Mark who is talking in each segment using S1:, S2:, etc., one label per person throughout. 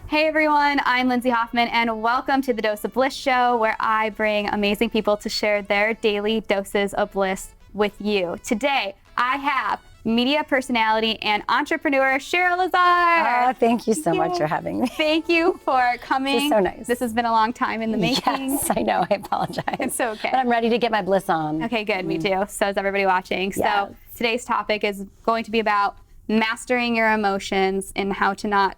S1: Hey everyone, I'm Lindsay Hoffman and welcome to the Dose of Bliss show, where I bring amazing people to share their daily doses of bliss with you. Today, I have media personality and entrepreneur Shira Lazar.
S2: Thank you so much for having me.
S1: Thank you for coming.
S2: This is so nice.
S1: This has been a long time in the making.
S2: Yes, I know. I apologize.
S1: It's okay.
S2: But I'm ready to get my bliss on.
S1: Okay, good. Me too. So is everybody watching.
S2: Yes.
S1: So today's topic is going to be about mastering your emotions and how to not,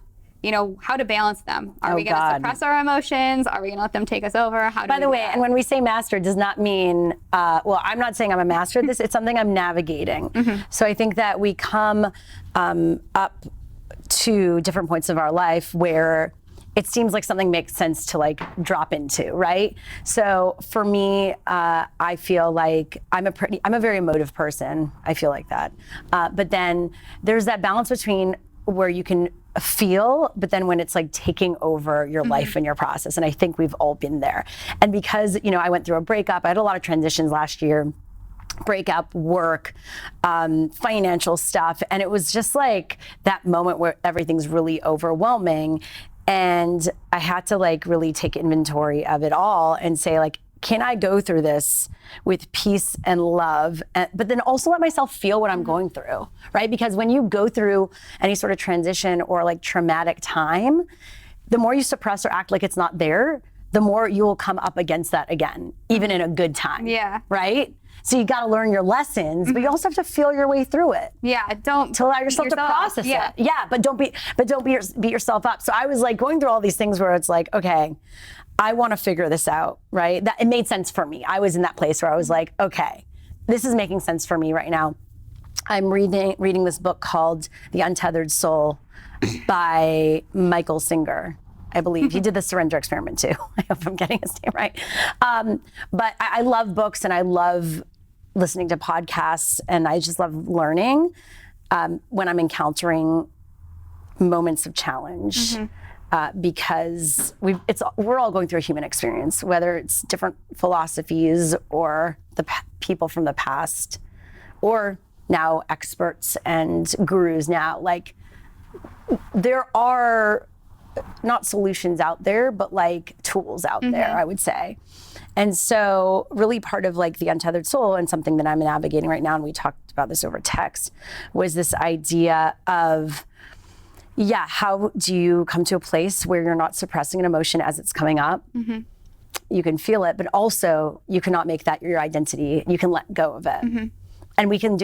S1: how to balance them. Are we going to suppress our emotions? Are we going to let them take us over?
S2: By the way, and when we say master, it does not mean, I'm not saying I'm a master at this. It's something I'm navigating. Mm-hmm. So I think that we come up to different points of our life where it seems like something makes sense to drop into, right? So for me, I feel like I'm a very emotive person. I feel like that. But then there's that balance between where you can feel, but then when it's taking over your life and your process. And I think we've all been there. And because, I went through a breakup, I had a lot of transitions last year, breakup, work, financial stuff. And it was just that moment where everything's really overwhelming. And I had to really take inventory of it all and say can I go through this with peace and love, but then also let myself feel what I'm going through, right? Because when you go through any sort of transition or traumatic time, the more you suppress or act like it's not there, the more you will come up against that again, even in a good time.
S1: Yeah.
S2: Right? So you got to learn your lessons, but you also have to feel your way through it.
S1: Yeah, don't
S2: to allow yourself to process it. Yeah, but don't beat yourself up. So I was going through all these things where it's okay, I want to figure this out, right? That it made sense for me. I was in that place where I was okay, this is making sense for me right now. I'm reading this book called The Untethered Soul by Michael Singer. I believe he did the surrender experiment too. I hope I'm getting his name right. But I love books and I love listening to podcasts and I just love learning when I'm encountering moments of challenge. Because we're all going through a human experience, whether it's different philosophies or the people from the past, or now experts and gurus now. There are not solutions out there, but tools out there, I would say. And so really part of the untethered soul and something that I'm navigating right now, and we talked about this over text, was this idea of, how do you come to a place where you're not suppressing an emotion as it's coming up? Mm-hmm. You can feel it, but also you cannot make that your identity. You can let go of it. Mm-hmm. And we can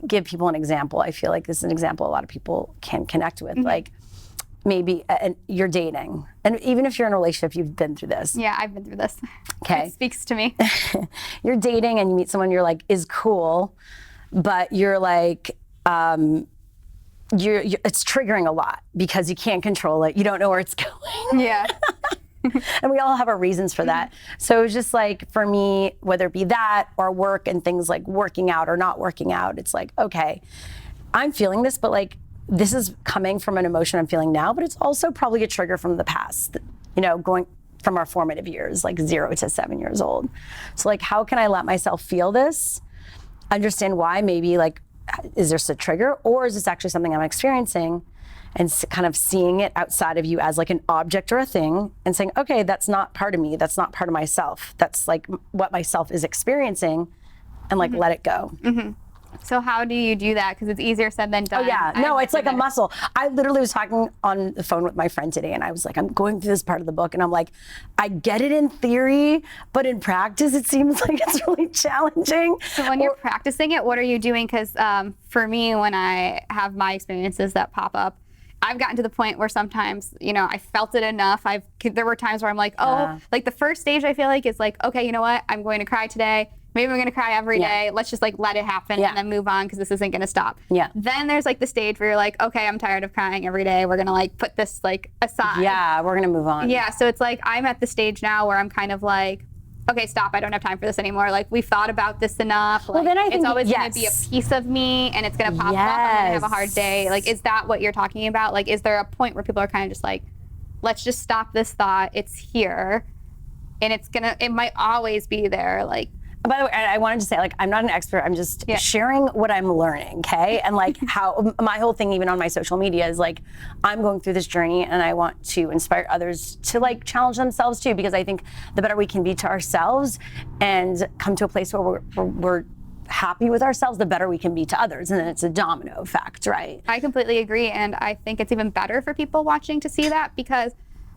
S2: give people an example. I feel like this is an example a lot of people can connect with. Mm-hmm. Maybe you're dating, and even if you're in a relationship, you've been through this.
S1: Yeah, I've been through this.
S2: Okay.
S1: It speaks to me.
S2: You're dating and you meet someone you're is cool, but you're it's triggering a lot because you can't control it. You don't know where it's going.
S1: Yeah.
S2: And we all have our reasons for that. So it was just for me, whether it be that or work and things like working out or not working out, it's okay, I'm feeling this, but this is coming from an emotion I'm feeling now, but it's also probably a trigger from the past, going from our formative years, 0 to 7 years old. So how can I let myself feel this, understand why, maybe is this a trigger or is this actually something I'm experiencing, and kind of seeing it outside of you as an object or a thing and saying, okay, that's not part of me. That's not part of myself. That's what myself is experiencing, and let it go. Mm-hmm.
S1: So how do you do that? Because it's easier said than done.
S2: Oh yeah, no, it's a muscle. I literally was talking on the phone with my friend today and I was I'm going through this part of the book and I'm I get it in theory, but in practice it seems it's really challenging.
S1: So when you're practicing it, what are you doing? Because for me, when I have my experiences that pop up, I've gotten to the point where sometimes, I felt it enough. There were times where I'm the first stage I feel is okay, you know what? I'm going to cry today. Maybe I'm going to cry every day. Let's just let it happen and then move on because this isn't going to stop.
S2: Yeah.
S1: Then there's the stage where you're okay, I'm tired of crying every day. We're going to put this aside.
S2: Yeah, we're going to move on.
S1: Yeah. So it's I'm at the stage now where I'm kind of okay, stop. I don't have time for this anymore. We've thought about this enough.
S2: Well, then I think
S1: it's always going to be a piece of me and it's going to pop up. I'm going to have a hard day. Is that what you're talking about? Is there a point where people are kind of just let's just stop this thought. It's here. And it might always be there.
S2: By the way, I wanted to say, like, I'm not an expert. I'm just sharing what I'm learning, okay? And like how my whole thing, even on my social media, is like, I'm going through this journey and I want to inspire others to like challenge themselves too, because I think the better we can be to ourselves and come to a place where we're happy with ourselves, the better we can be to others. And then it's a domino effect, right?
S1: I completely agree. And I think it's even better for people watching to see that, because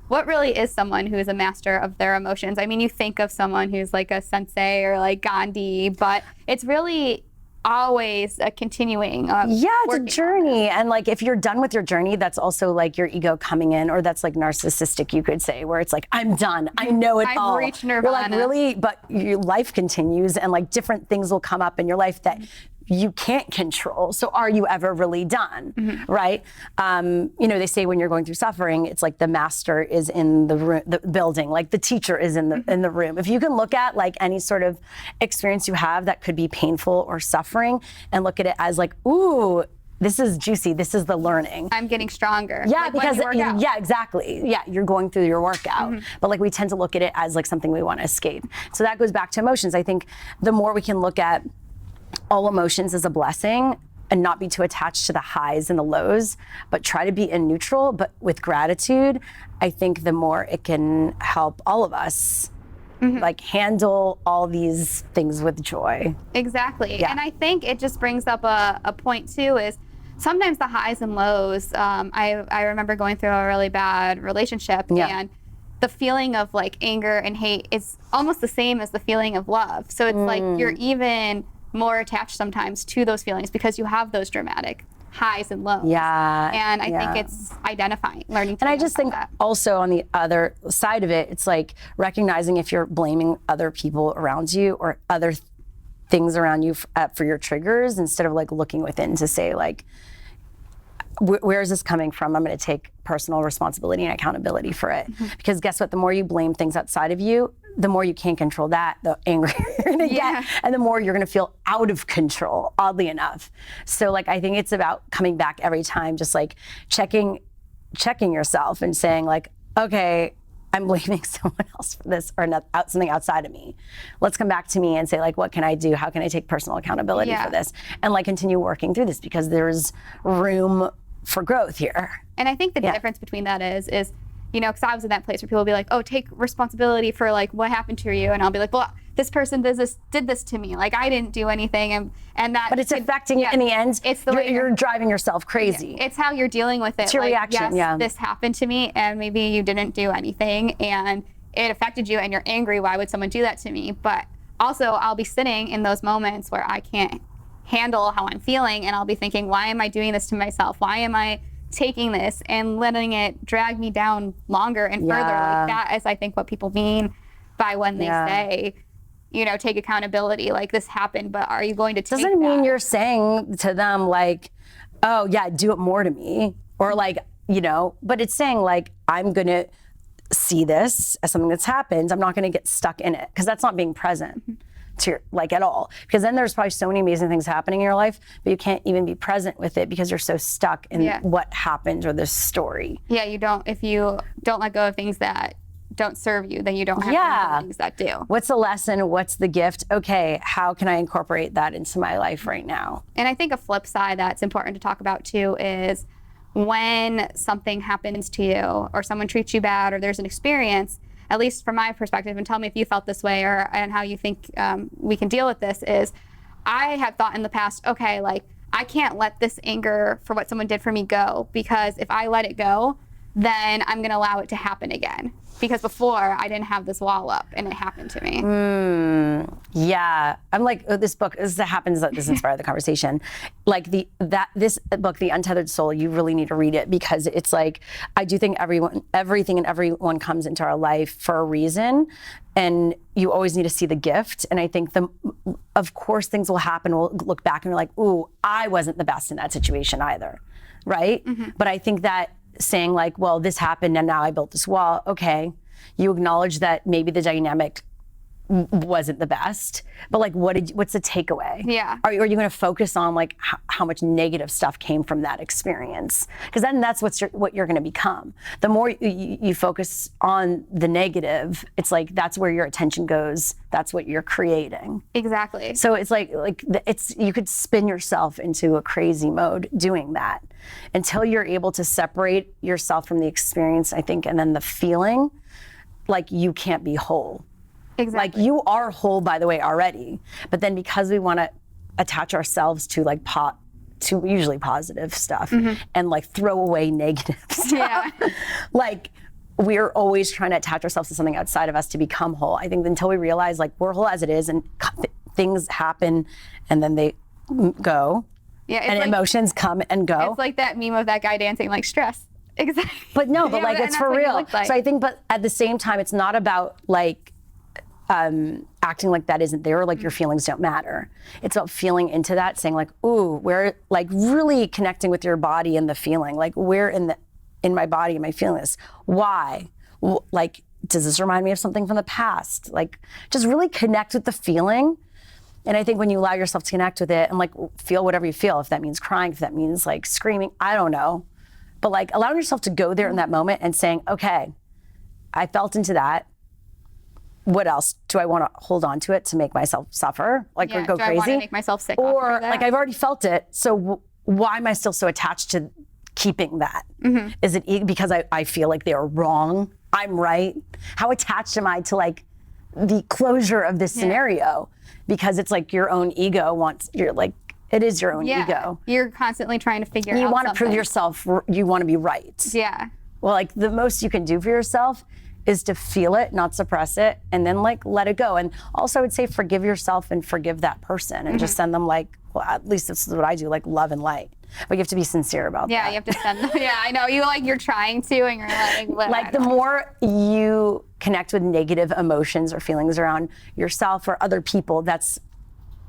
S1: what really is someone who is a master of their emotions? I mean, you think of someone who's like a sensei or like Gandhi, but it's really always a continuing of
S2: it's a journey. And like, if you're done with your journey, that's also like your ego coming in, or that's like narcissistic, you could say, where it's like, I'm done. I know it all.
S1: I've reached nirvana.
S2: You're like, really? But your life continues, and like different things will come up in your life that you can't control. So are you ever really done, right? You know, they say when you're going through suffering, it's like the master is in the room, the building, like the teacher is in the room. If you can look at like any sort of experience you have that could be painful or suffering, and look at it as like, ooh, this is juicy. This is the learning.
S1: I'm getting stronger.
S2: Yeah,
S1: like
S2: because
S1: exactly.
S2: Yeah, you're going through your workout, but like we tend to look at it as like something we want to escape. So that goes back to emotions. I think the more we can look at all emotions as a blessing and not be too attached to the highs and the lows, but try to be in neutral, but with gratitude, I think the more it can help all of us like handle all these things with joy.
S1: Exactly. Yeah. And I think it just brings up a point too, is sometimes the highs and lows, I remember going through a really bad relationship, and the feeling of like anger and hate is almost the same as the feeling of love. So it's like you're even more attached sometimes to those feelings because you have those dramatic highs and lows.
S2: Yeah.
S1: And I think it's identifying, learning to
S2: And I just think
S1: that.
S2: Also on the other side of it, it's like recognizing if you're blaming other people around you or other things around you for your triggers, instead of like looking within to say like, where is this coming from? I'm going to take personal responsibility and accountability for it. Because guess what? The more you blame things outside of you, the more you can't control that, the angrier you're going to get, and the more you're going to feel out of control, oddly enough. So like, I think it's about coming back every time, just like checking yourself and saying like, okay, I'm blaming someone else for this or something outside of me. Let's come back to me and say like, what can I do? How can I take personal accountability for this? And like continue working through this, because there's room for growth here.
S1: And I think the difference between that is, you know, because I was in that place where people will be like, oh, take responsibility for like what happened to you. And I'll be like, well, this person did this to me. Like I didn't do anything. And that.
S2: But it's affecting you in the end. It's the way you're driving yourself crazy.
S1: It's how you're dealing with it.
S2: It's your reaction.
S1: Yes, this happened to me and maybe you didn't do anything and it affected you and you're angry. Why would someone do that to me? But also I'll be sitting in those moments where I can't handle how I'm feeling, and I'll be thinking, why am I doing this to myself? Why am I taking this and letting it drag me down longer and further? Like that is, I think, what people mean by when they say, you know, take accountability. Like this happened, but are you going to take
S2: Doesn't mean you're saying to them like, oh yeah, do it more to me, or like, you know, but it's saying like, I'm going to see this as something that's happened. I'm not going to get stuck in it, because that's not being present to your, like at all. Because then there's probably so many amazing things happening in your life, but you can't even be present with it because you're so stuck in what happened or the story.
S1: Yeah, you don't. If you don't let go of things that don't serve you, then you don't have things that do.
S2: What's the lesson? What's the gift? Okay, how can I incorporate that into my life right now? And
S1: I think a flip side that's important to talk about too is when something happens to you or someone treats you bad or there's an experience, at least from my perspective, and tell me if you felt this way and how you think we can deal with this, is I have thought in the past, okay, like I can't let this anger for what someone did for me go, because if I let it go, then I'm going to allow it to happen again. Because before I didn't have this wall up and it happened to me.
S2: Yeah, I'm like, oh, this book, this inspired the conversation. Like this book, The Untethered Soul, you really need to read it, because it's like, I do think everything and everyone comes into our life for a reason, and you always need to see the gift. And I think of course things will happen. We'll look back and we're like, ooh, I wasn't the best in that situation either, right? But I think that saying like, well, this happened and now I built this wall. Okay, you acknowledge that maybe the dynamic wasn't the best, but like, what's the takeaway?
S1: Yeah.
S2: Are you going to focus on like how much negative stuff came from that experience? Because then that's what you're going to become. The more you focus on the negative, it's like, that's where your attention goes. That's what you're creating.
S1: Exactly.
S2: So it's like you could spin yourself into a crazy mode doing that until you're able to separate yourself from the experience, I think, and then the feeling, like you can't be whole.
S1: Exactly.
S2: Like you are whole, by the way, already. But then because we want to attach ourselves to like to usually positive stuff and like throw away negative stuff, like we're always trying to attach ourselves to something outside of us to become whole. I think until we realize like we're whole as it is and things happen and then they go and like, emotions come and go.
S1: It's like that meme of that guy dancing like stress. Exactly.
S2: But no, but like it's for real. Like. So I think, but at the same time, it's not about like, acting like that isn't there, or like your feelings don't matter. It's about feeling into that, saying like, ooh, where, like really connecting with your body and the feeling, like where in my body am I feeling this? Why? Like, does this remind me of something from the past? Like, just really connect with the feeling. And I think when you allow yourself to connect with it and like feel whatever you feel, if that means crying, if that means like screaming, I don't know. But like allowing yourself to go there in that moment and saying, okay, I felt into that. What else do I want to hold on to it to make myself suffer, like or go crazy?
S1: I want to make myself sick?
S2: Or like I've already felt it, so why am I still so attached to keeping that? Is it because I feel like they are wrong? I'm right. How attached am I to like the closure of this scenario? Because it's like your own ego wants. You're like it is your own ego.
S1: You're constantly trying to figure out.
S2: You want
S1: something.
S2: to prove yourself. You want to be right.
S1: Yeah.
S2: Well, like the most you can do for yourself is to feel it, not suppress it, and then like let it go. And also I would say forgive yourself and forgive that person and just send them like, well, at least this is what I do, like love and light. But you have to be sincere about that.
S1: Yeah, you have to send them. Yeah, I know. You're trying to and you're like, what?
S2: Like the more you connect with negative emotions or feelings around yourself or other people,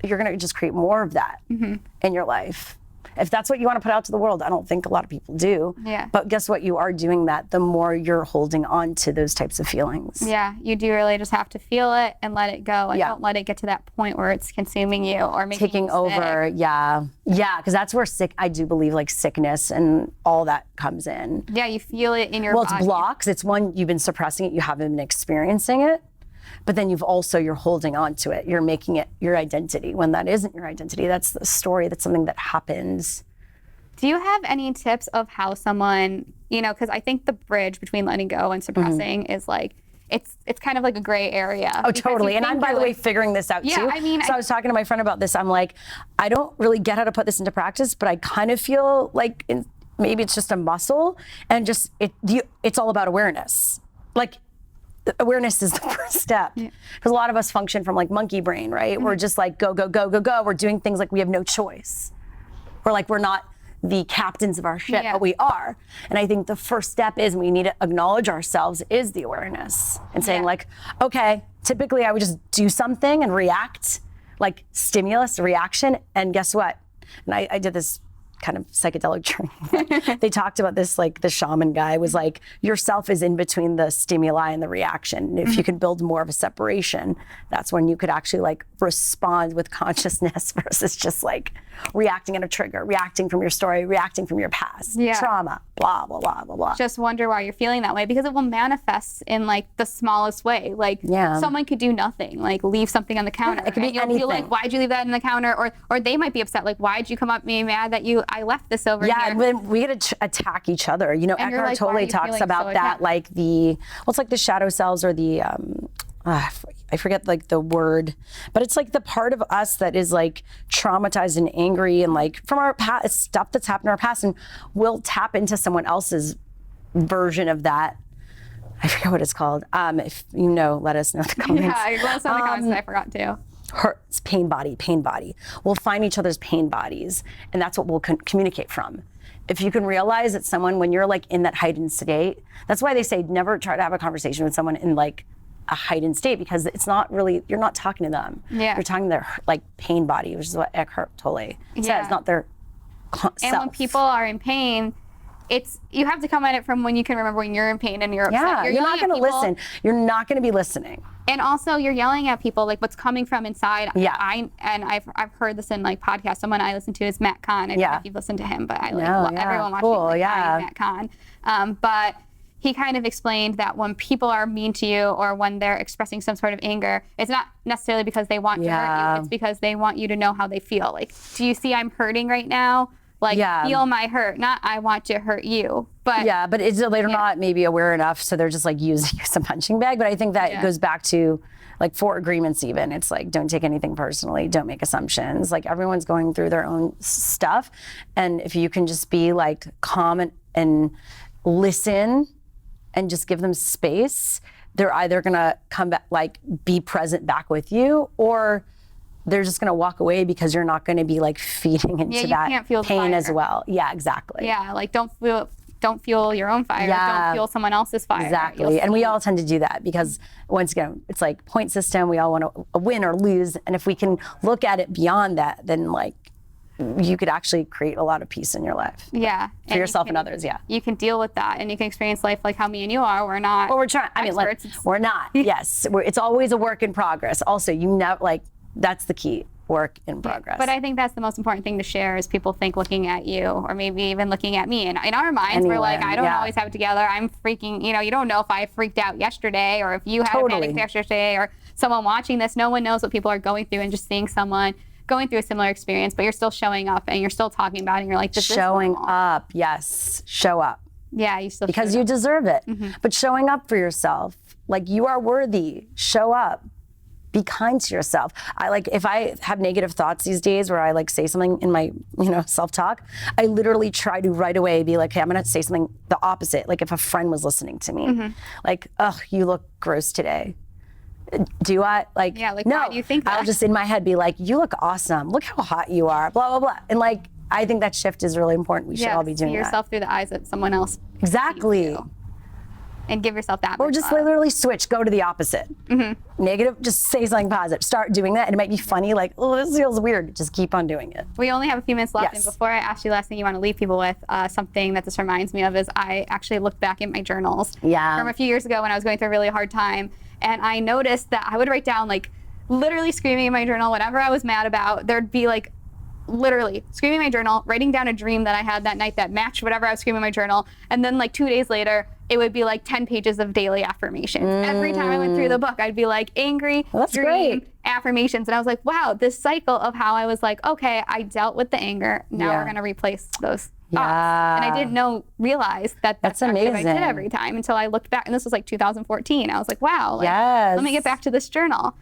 S2: you're gonna just create more of that in your life. If that's what you want to put out to the world, I don't think a lot of people do.
S1: Yeah.
S2: But guess what? You are doing that the more you're holding on to those types of feelings.
S1: Yeah, you do really just have to feel it and let it go, and don't let it get to that point where it's consuming you or making
S2: taking
S1: you
S2: over.
S1: sick.
S2: Yeah, because that's where I do believe like sickness and all that comes in.
S1: Yeah, you feel it in your
S2: body.
S1: body.
S2: It's blocks. It's one, you've been suppressing it, you haven't been experiencing it. But then you're holding on to it. You're making it your identity when that isn't your identity. That's the story. That's something that happens.
S1: Do you have any tips of how someone, because I think the bridge between letting go and suppressing is like, it's kind of like a gray area.
S2: Oh, totally. And I'm, by the way, figuring this out too. So I was talking to my friend about this. I'm like, I don't really get how to put this into practice, but I kind of feel like maybe it's just a muscle and just, it's all about awareness. Like, awareness is the first step. Because a lot of us function from like monkey brain, right? We're just like, go, go, go, go, go. We're doing things like we have no choice. We're like, we're not the captains of our ship, but we are. And I think the first step is we need to acknowledge ourselves is the awareness and saying like, okay, typically I would just do something and react, like stimulus, reaction. And guess what? And I did this kind of psychedelic training. They talked about this, like the shaman guy was like, yourself is in between the stimuli and the reaction. If you can build more of a separation, that's when you could actually like respond with consciousness versus just like reacting at a trigger, reacting from your story, reacting from your past, trauma, blah, blah, blah, blah, blah.
S1: Just wonder why you're feeling that way because it will manifest in like the smallest way. Like someone could do nothing, like leave something on the counter.
S2: It could be anything.
S1: Feel like, why'd you leave that on the counter? Or they might be upset, like, why'd you come up to me mad that I left this over here?
S2: Yeah, and then we get to attack each other. Eckhart Tolle talks about that, like it's like the shadow selves or the, I forget like the word, but it's like the part of us that is like traumatized and angry and like from our past, stuff that's happened in our past, and we'll tap into someone else's version of that. I forget what it's called. If you know, let us know in the comments.
S1: Yeah, let us know in the comments. I forgot to.
S2: It's pain body. We'll find each other's pain bodies, and that's what we'll communicate from. If you can realize that someone, when you're like in that heightened state, that's why they say never try to have a conversation with someone in like a heightened state, because it's not really, you're not talking to them. You're talking to their like pain body, which is what Eckhart Tolle says, not their self.
S1: And when people are in pain, you have to come at it from when you can remember when you're in pain and you're upset.
S2: You're not going to listen. You're not going to be listening.
S1: And also you're yelling at people like what's coming from inside.
S2: Yeah.
S1: I've heard this in like podcasts. Someone I listen to is Matt Kahn. I don't know if you've listened to him, but I like everyone watching Matt Kahn. But he kind of explained that when people are mean to you or when they're expressing some sort of anger, it's not necessarily because they want to hurt you. It's because they want you to know how they feel. Like, do you see I'm hurting right now? Like, feel my hurt, not I want to hurt you. But
S2: but they're not maybe aware enough, so they're just like using you as a punching bag. But I think that goes back to like 4 agreements even. It's like, don't take anything personally, don't make assumptions. Like everyone's going through their own stuff. And if you can just be like calm and listen and just give them space, they're either gonna come back, like be present back with you, or they're just gonna walk away because you're not gonna be like feeding into that pain as well. Yeah, exactly.
S1: Yeah, like don't fuel your own fire. Don't fuel someone else's fire.
S2: Exactly. And we all tend to do that because once again, it's like point system. We all want to win or lose. And if we can look at it beyond that, then like you could actually create a lot of peace in your life.
S1: Yeah.
S2: For yourself and others,
S1: You can deal with that and you can experience life like how me and you are. We're not
S2: Well, we're trying. I mean, like, we're not. Yes. It's always a work in progress. Also, you never, like, that's the key. Work in progress.
S1: But I think that's the most important thing to share is people think looking at you or maybe even looking at me. And in our minds, we're like, I don't always have it together. I'm freaking, you don't know if I freaked out yesterday or if you had a panic attack yesterday or someone watching this. No one knows what people are going through, and just seeing someone going through a similar experience, but you're still showing up and you're still talking about it and you're like, this
S2: showing
S1: is
S2: up. Yes. Show up.
S1: Yeah, you still
S2: because you deserve it. But showing up for yourself, like you are worthy. Show up. Be kind to yourself. I like, if I have negative thoughts these days where I like say something in my, self-talk, I literally try to right away be like, hey, I'm gonna say something the opposite. Like if a friend was listening to me, like, oh, you look gross today. Do I like,
S1: no,
S2: why
S1: do you think that?
S2: I'll just in my head be like, you look awesome. Look how hot you are, blah, blah, blah. And like, I think that shift is really important. We should all be doing
S1: see yourself through the eyes of someone else.
S2: Exactly.
S1: And give yourself that.
S2: Or just literally switch, go to the opposite. Negative, just say something positive. Start doing that, and it might be funny, like, oh, this feels weird. Just keep on doing it.
S1: We only have a few minutes left, and before I ask you last thing you want to leave people with, something that this reminds me of is I actually looked back at my journals from a few years ago when I was going through a really hard time, and I noticed that I would write down, like, literally screaming in my journal, whatever I was mad about, there'd be, like, literally screaming in my journal, writing down a dream that I had that night that matched whatever I was screaming in my journal, and then, like, 2 days later, it would be like 10 pages of daily affirmations. Every time I went through the book, I'd be like, angry, dream, affirmations. And I was like, wow, this cycle of how I was like, okay, I dealt with the anger. Now we're going to replace those thoughts. And I didn't realize that that's
S2: amazing.
S1: what I did every time until I looked back. And this was like 2014. I was like, wow, like, let me get back to this journal.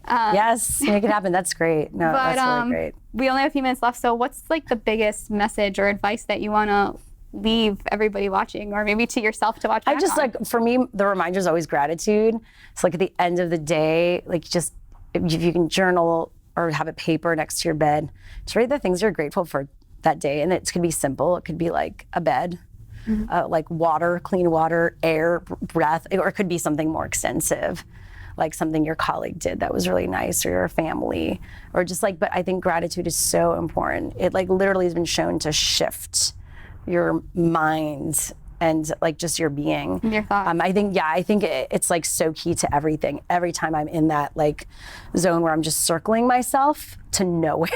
S2: Yes, make it happen. That's great. No, that's really great.
S1: We only have a few minutes left. So what's like the biggest message or advice that you want to leave everybody watching, or maybe to yourself to watch back
S2: I just
S1: on?
S2: like, for me, the reminder is always gratitude. It's like at the end of the day, like just if you can journal or have a paper next to your bed, just write the things you're grateful for that day. And it could be simple. It could be like a bed, like water, clean water, air, breath, or it could be something more extensive, like something your colleague did that was really nice, or your family, or just like, but I think gratitude is so important. It like literally has been shown to shift your mind and like just your being.
S1: Your thoughts.
S2: I think it's like so key to everything. Every time I'm in that like zone where I'm just circling myself to nowhere,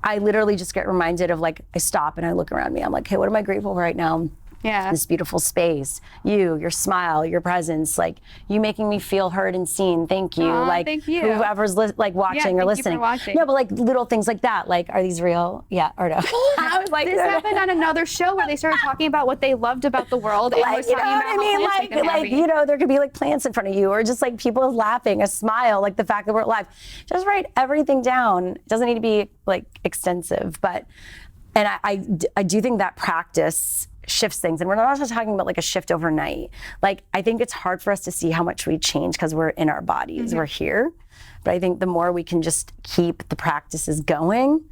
S2: I literally just get reminded of like, I stop and I look around me. I'm like, hey, what am I grateful for right now? This beautiful space, your smile, your presence, like you making me feel heard and seen. Thank you.
S1: Like thank you.
S2: Whoever's like watching or listening.
S1: You for watching.
S2: No, but like little things like that. Like, are these real? Yeah or no? I was like,
S1: this happened on another show where they started talking about what they loved about the world. And
S2: like, you know what I mean? Like, there could be like plants in front of you, or just like people laughing, a smile, like the fact that we're alive. Just write everything down. It doesn't need to be like extensive, but, and I do think that practice shifts things. And we're not also talking about like a shift overnight. Like, I think it's hard for us to see how much we change because we're in our bodies, we're here. But I think the more we can just keep the practices going,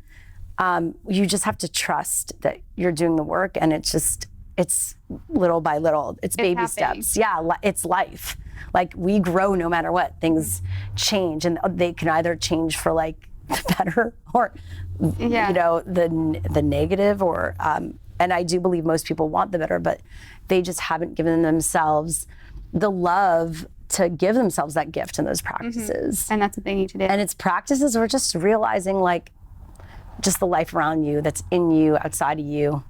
S2: you just have to trust that you're doing the work, and it's little by little. It's baby steps. Yeah, it's life. Like, we grow no matter what. Things change, and they can either change for like the better or, the negative, or, and I do believe most people want the better, but they just haven't given themselves the love to give themselves that gift in those practices.
S1: And that's what they need to do.
S2: And it's practices or just realizing like just the life around you, that's in you, outside of you,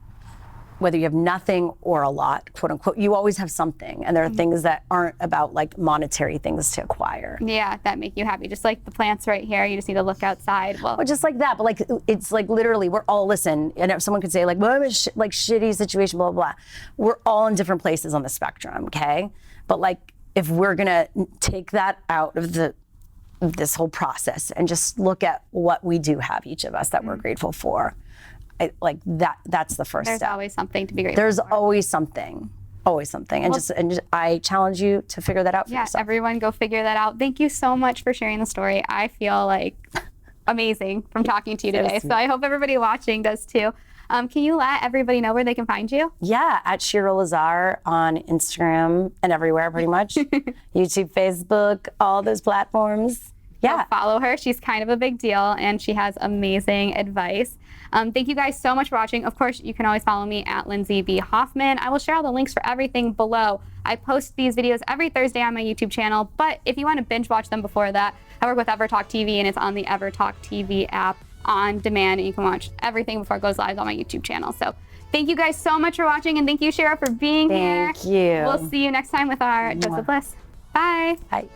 S2: whether you have nothing or a lot, quote unquote, you always have something. And there are things that aren't about like monetary things to acquire.
S1: Yeah, that make you happy. Just like the plants right here, you just need to look outside. Well,
S2: Or just like that, but like, it's like literally, we're all, listen, and if someone could say like, well, I'm in like shitty situation, blah, blah, blah. We're all in different places on the spectrum, okay? But like, if we're gonna take that out of this whole process and just look at what we do have, each of us, that we're grateful for, like that's the first
S1: there's
S2: step.
S1: always something to be grateful
S2: There's
S1: for.
S2: always something, and just I challenge you to figure that out for yourself.
S1: Everyone go figure that out. Thank you so much for sharing the story. I feel like amazing from talking to you today. So I hope everybody watching does too. Can you let everybody know where they can find you?
S2: Yeah, at Shira Lazar on Instagram and everywhere pretty much. YouTube, Facebook, all those platforms. Yeah.
S1: Go follow her. She's kind of a big deal and she has amazing advice. Thank you guys so much for watching. Of course, you can always follow me at Lindsay B. Hoffman. I will share all the links for everything below. I post these videos every Thursday on my YouTube channel, but if you want to binge watch them before that, I work with EverTalk TV and it's on the EverTalk TV app on demand, and you can watch everything before it goes live on my YouTube channel. So thank you guys so much for watching, and thank you, Shira, for being here.
S2: Thank you.
S1: We'll see you next time with our Dose of Bliss. Bye.
S2: Bye.